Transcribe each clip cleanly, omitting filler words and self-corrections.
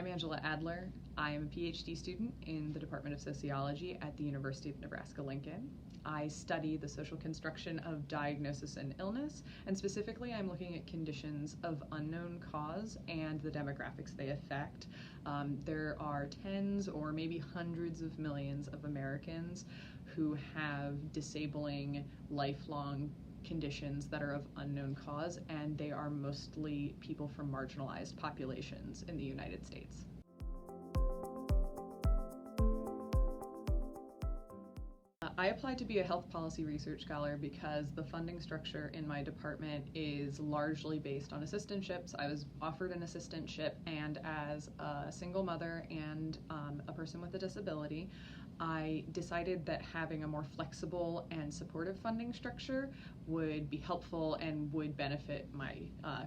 I'm Angela Adler. I am a PhD student in the Department of Sociology at the University of Nebraska Lincoln. I study the social construction of diagnosis and illness, and specifically I'm looking at conditions of unknown cause and the demographics they affect. There are tens or maybe hundreds of millions of Americans who have disabling, lifelong conditions that are of unknown cause, and they are mostly people from marginalized populations in the United States. I applied to be a health policy research scholar because the funding structure in my department is largely based on assistantships. I was offered an assistantship, and as a single mother and a person with a disability, I decided that having a more flexible and supportive funding structure would be helpful and would benefit my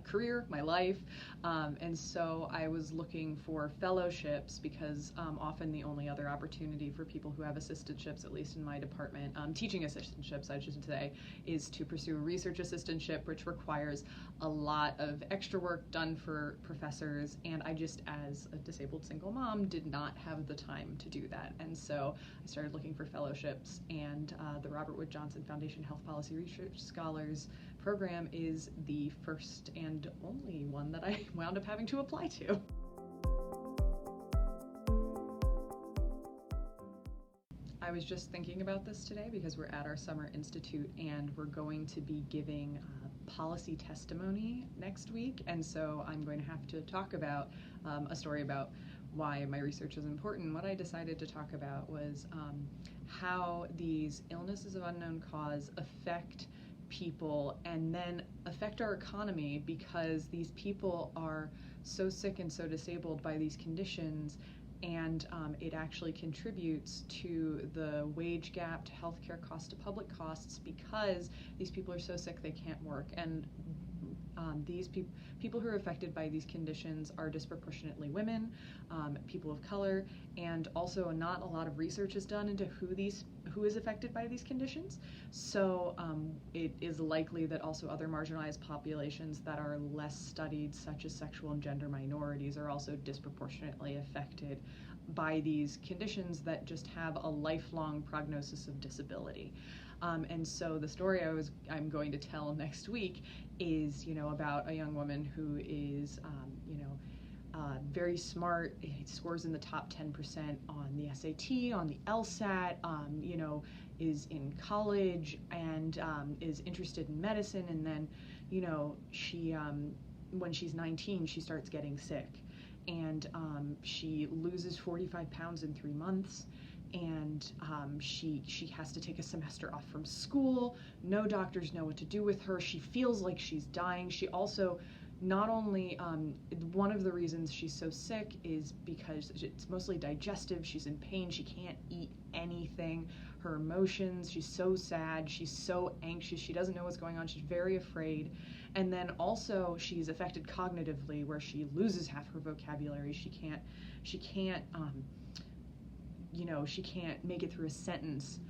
career, my life, and so I was looking for fellowships because often the only other opportunity for people who have assistantships, at least in my department, teaching assistantships I should say, is to pursue a research assistantship, which requires a lot of extra work done for professors, and I just, as a disabled single mom, did not have the time to do that. And so I started looking for fellowships, and the Robert Wood Johnson Foundation Health Policy Research Scholars program is the first and only one that I wound up having to apply to. I was just thinking about this today because we're at our summer institute and we're going to be giving policy testimony next week, and so I'm going to have to talk about a story about why my research is important. What I decided to talk about was how these illnesses of unknown cause affect people and then affect our economy, because these people are so sick and so disabled by these conditions, and it actually contributes to the wage gap, to healthcare costs, to public costs, because these people are so sick they can't work. And these people who are affected by these conditions are disproportionately women, people of color, and also not a lot of research is done into who is affected by these conditions. So it is likely that also other marginalized populations that are less studied, such as sexual and gender minorities, are also disproportionately affected by these conditions that just have a lifelong prognosis of disability. And so the story I'm going to tell next week is, about a young woman who is, very smart, scores in the top 10% on the SAT, on the LSAT, is in college and is interested in medicine, and then, she, when she's 19, she starts getting sick, and she loses 45 pounds in 3 months, and she has to take a semester off from school. No doctors know what to do with her. She feels like she's dying. She also, not only, one of the reasons she's so sick is because it's mostly digestive. She's in pain. She can't eat anything. Her emotions, she's so sad. She's so anxious. She doesn't know what's going on. She's very afraid. And then also she's affected cognitively, where she loses half her vocabulary. She can't make it through a sentence.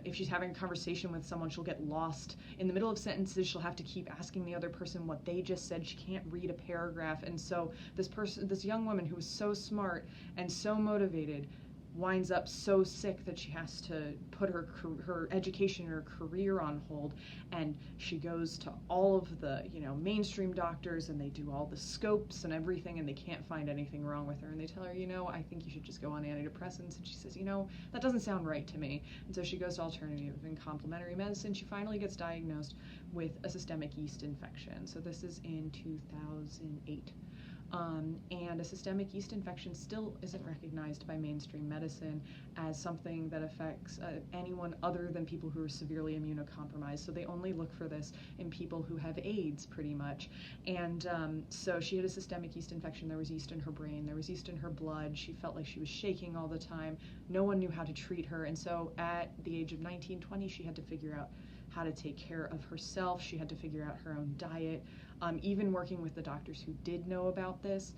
If she's having a conversation with someone, she'll get lost. In the middle of sentences, she'll have to keep asking the other person what they just said. She can't read a paragraph. And so this young woman who was so smart and so motivated, winds up so sick that she has to put her education, her career on hold, and she goes to all of the mainstream doctors, and they do all the scopes and everything, and they can't find anything wrong with her, and they tell her, I think you should just go on antidepressants, and she says, that doesn't sound right to me. And so she goes to alternative and complementary medicine. She finally gets diagnosed with a systemic yeast infection. So this is in 2008. And a systemic yeast infection still isn't recognized by mainstream medicine as something that affects anyone other than people who are severely immunocompromised. So they only look for this in people who have AIDS, pretty much. And so she had a systemic yeast infection. There was yeast in her brain. There was yeast in her blood. She felt like she was shaking all the time. No one knew how to treat her. And so at the age of 19, 20, she had to figure out how to take care of herself. She had to figure out her own diet. Even working with the doctors who did know about this,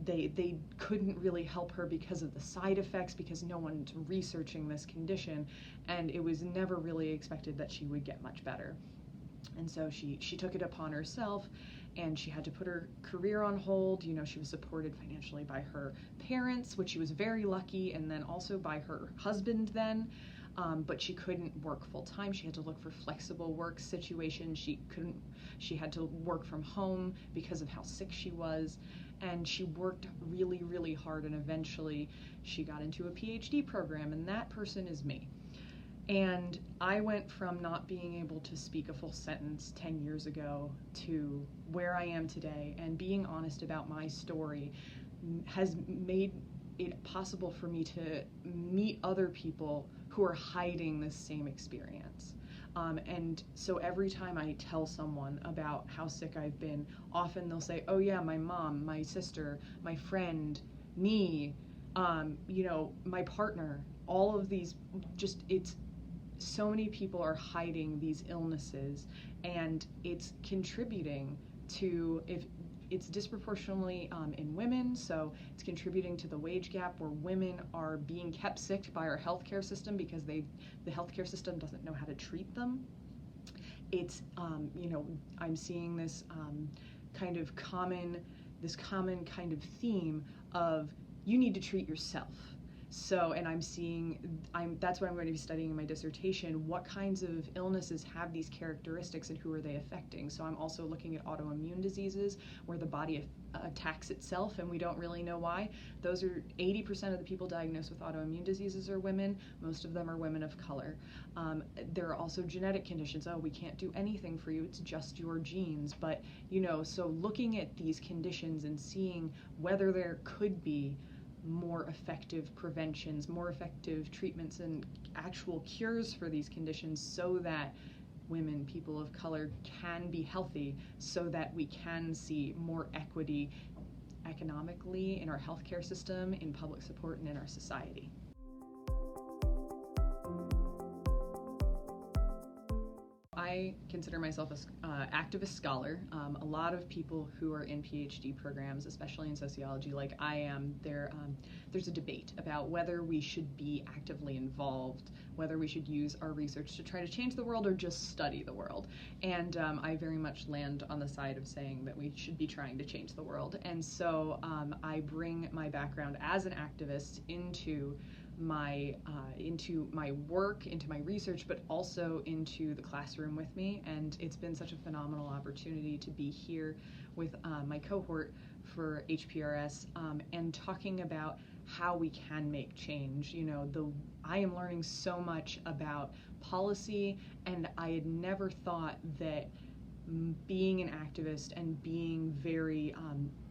they couldn't really help her because of the side effects, because no one's researching this condition, and it was never really expected that she would get much better. And so she took it upon herself and she had to put her career on hold. You know, she was supported financially by her parents, which she was very lucky, and then also by her husband then. But she couldn't work full time. She had to look for flexible work situations. She had to work from home because of how sick she was. And she worked really, really hard, and eventually she got into a PhD program, and that person is me. And I went from not being able to speak a full sentence 10 years ago to where I am today, and being honest about my story has made it possible for me to meet other people who are hiding this same experience. And so every time I tell someone about how sick I've been, often they'll say, oh yeah, my mom, my sister, my friend, me, my partner, all of these, it's so many people are hiding these illnesses, and it's contributing to, if it's disproportionately in women, so it's contributing to the wage gap where women are being kept sick by our healthcare system because the healthcare system doesn't know how to treat them. It's, I'm seeing this common kind of theme of you need to treat yourself. So, and that's what I'm going to be studying in my dissertation. What kinds of illnesses have these characteristics and who are they affecting? So I'm also looking at autoimmune diseases where the body attacks itself and we don't really know why. Those are 80% of the people diagnosed with autoimmune diseases are women. Most of them are women of color. There are also genetic conditions. Oh, we can't do anything for you. It's just your genes. But, so looking at these conditions and seeing whether there could be more effective preventions, more effective treatments, and actual cures for these conditions so that women, people of color, can be healthy, so that we can see more equity economically in our healthcare system, in public support, and in our society. I consider myself an activist scholar. A lot of people who are in PhD programs, especially in sociology, like I am, there's a debate about whether we should be actively involved, whether we should use our research to try to change the world or just study the world. And I very much land on the side of saying that we should be trying to change the world. And so I bring my background as an activist into my work, into my research, but also into the classroom with me. And it's been such a phenomenal opportunity to be here with my cohort for HPRS and talking about how we can make change. I am learning so much about policy, and I had never thought that being an activist and being very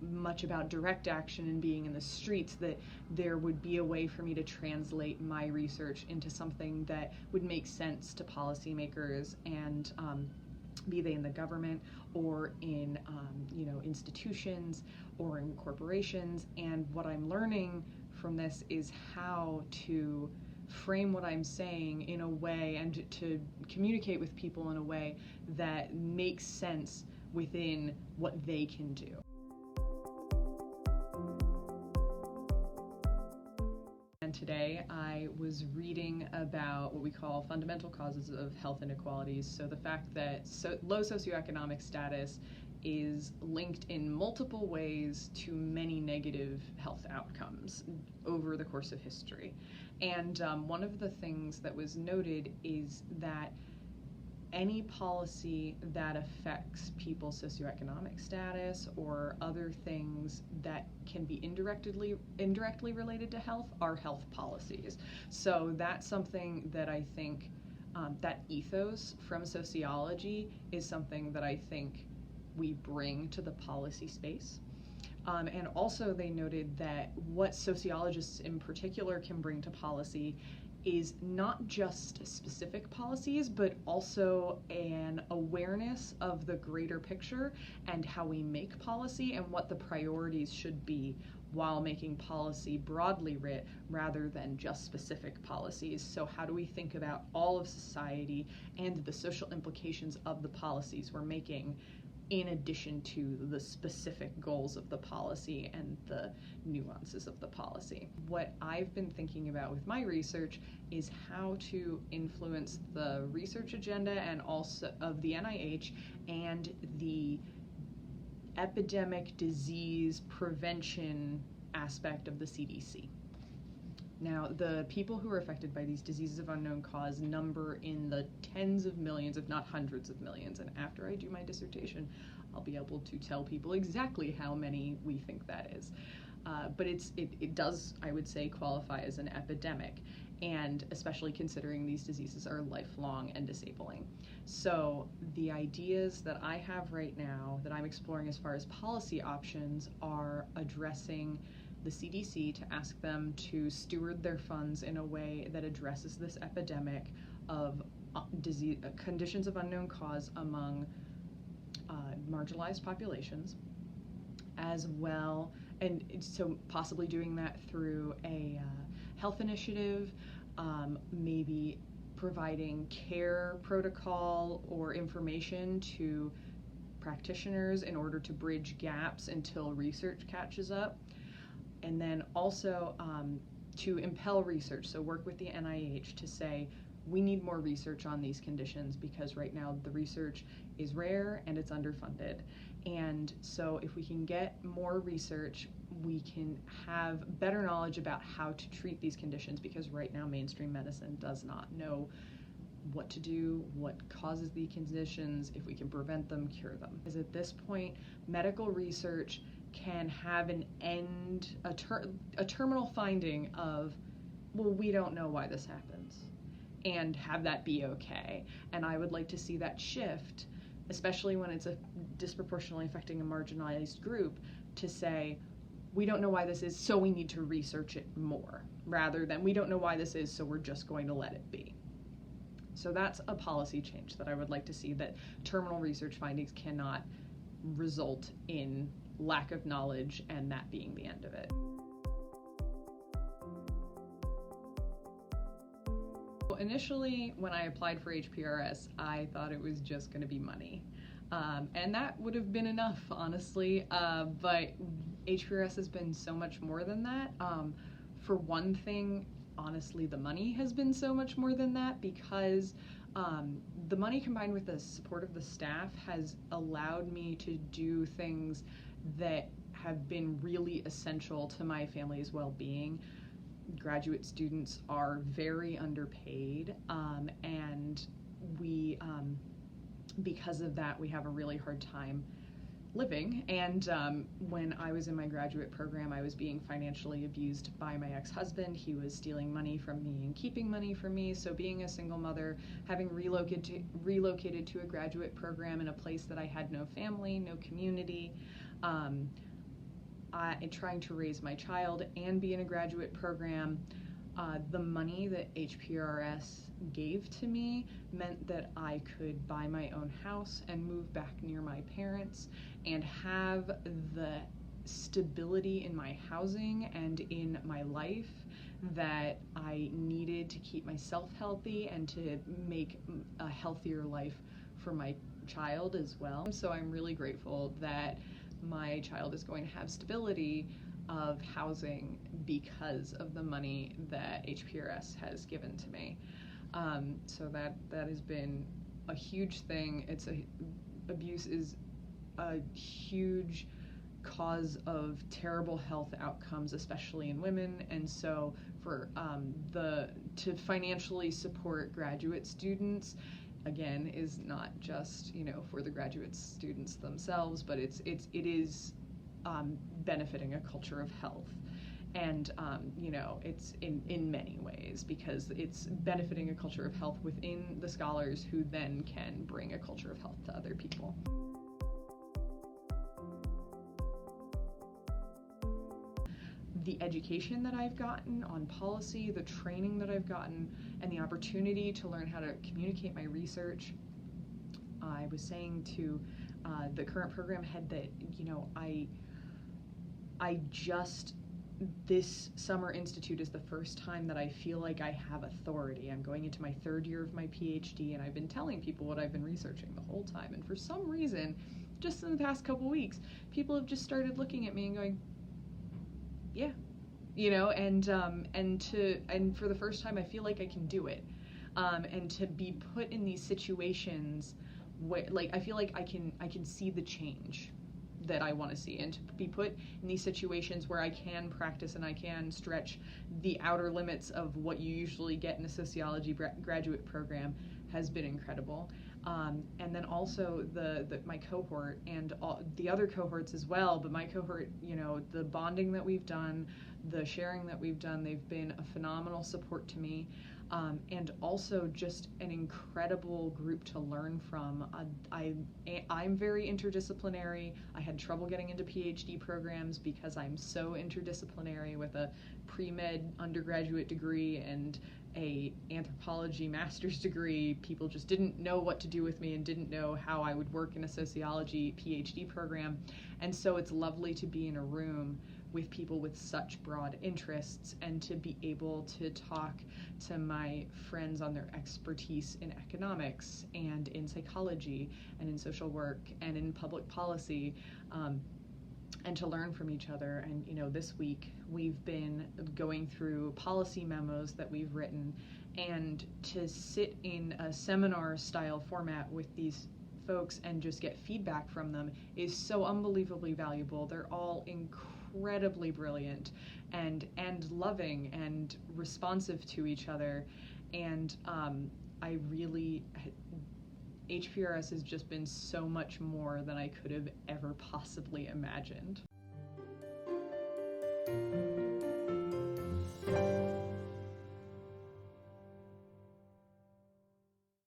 much about direct action and being in the streets, that there would be a way for me to translate my research into something that would make sense to policymakers, and be they in the government or in institutions or in corporations. And what I'm learning from this is how to frame what I'm saying in a way, and to communicate with people in a way that makes sense within what they can do. And today I was reading about what we call fundamental causes of health inequalities. So the fact that low socioeconomic status is linked in multiple ways to many negative health outcomes over the course of history. And one of the things that was noted is that any policy that affects people's socioeconomic status or other things that can be indirectly related to health are health policies. So that's something that I think, that ethos from sociology is something that I think we bring to the policy space. And also they noted that what sociologists in particular can bring to policy is not just specific policies, but also an awareness of the greater picture and how we make policy and what the priorities should be while making policy broadly writ rather than just specific policies. So how do we think about all of society and the social implications of the policies we're making, in addition to the specific goals of the policy and the nuances of the policy? What I've been thinking about with my research is how to influence the research agenda and also of the NIH and the epidemic disease prevention aspect of the CDC. Now, the people who are affected by these diseases of unknown cause number in the tens of millions, if not hundreds of millions, and after I do my dissertation, I'll be able to tell people exactly how many we think that is. But it does, I would say, qualify as an epidemic, and especially considering these diseases are lifelong and disabling. So the ideas that I have right now that I'm exploring as far as policy options are addressing the CDC to ask them to steward their funds in a way that addresses this epidemic of conditions of unknown cause among marginalized populations, as well, and so possibly doing that through a health initiative, maybe providing care protocol or information to practitioners in order to bridge gaps until research catches up. And then also to impel research, so work with the NIH to say, we need more research on these conditions because right now the research is rare and it's underfunded. And so if we can get more research, we can have better knowledge about how to treat these conditions, because right now mainstream medicine does not know what to do, what causes the conditions, if we can prevent them, cure them. Because at this point, medical research can have an end, a terminal finding of, well, we don't know why this happens, and have that be okay. And I would like to see that shift, especially when it's disproportionately affecting a marginalized group, to say, we don't know why this is, so we need to research it more, rather than we don't know why this is, so we're just going to let it be. So that's a policy change that I would like to see, that terminal research findings cannot result in lack of knowledge and that being the end of it. Initially, when I applied for HPRS, I thought it was just going to be money. And that would have been enough, honestly, but HPRS has been so much more than that. For one thing, honestly, the money has been so much more than that, because the money combined with the support of the staff has allowed me to do things that have been really essential to my family's well-being. Graduate students are very underpaid, and we, because of that, we have a really hard time living. And when I was in my graduate program, I was being financially abused by my ex-husband. He was stealing money from me and keeping money from me. So being a single mother, having relocated to a graduate program in a place that I had no family, no community, trying to raise my child and be in a graduate program, the money that HPRS gave to me meant that I could buy my own house and move back near my parents and have the stability in my housing and in my life that I needed to keep myself healthy and to make a healthier life for my child as well. So I'm really grateful that my child is going to have stability of housing because of the money that HPRS has given to me. So that has been a huge thing. Abuse is a huge cause of terrible health outcomes, especially in women, and so for to financially support graduate students, again, is not just, for the graduate students themselves, but it is benefiting a culture of health. And, it's in many ways, because it's benefiting a culture of health within the scholars who then can bring a culture of health to other people. The education that I've gotten on policy, the training that I've gotten, and the opportunity to learn how to communicate my research. I was saying to the current program head that, this summer institute is the first time that I feel like I have authority. I'm going into my third year of my PhD, and I've been telling people what I've been researching the whole time. And for some reason, just in the past couple weeks, people have just started looking at me and going, yeah, and for the first time I feel like I can do it, and to be put in these situations where, like, I feel like I can see the change that I want to see, and to be put in these situations where I can practice and I can stretch the outer limits of what you usually get in a sociology graduate program has been incredible. And then also my cohort and all the other cohorts as well, but my cohort, the bonding that we've done, the sharing that we've done, they've been a phenomenal support to me, and also just an incredible group to learn from. I'm very interdisciplinary. I had trouble getting into PhD programs because I'm so interdisciplinary with a pre-med undergraduate degree and a anthropology master's degree. People just didn't know what to do with me and didn't know how I would work in a sociology PhD program. And so it's lovely to be in a room with people with such broad interests and to be able to talk to my friends on their expertise in economics and in psychology and in social work and in public policy, and to learn from each other. And this week we've been going through policy memos that we've written, and to sit in a seminar style format with these folks and just get feedback from them is so unbelievably valuable. They're all incredibly brilliant and loving and responsive to each other, and HPRS has just been so much more than I could have ever possibly imagined.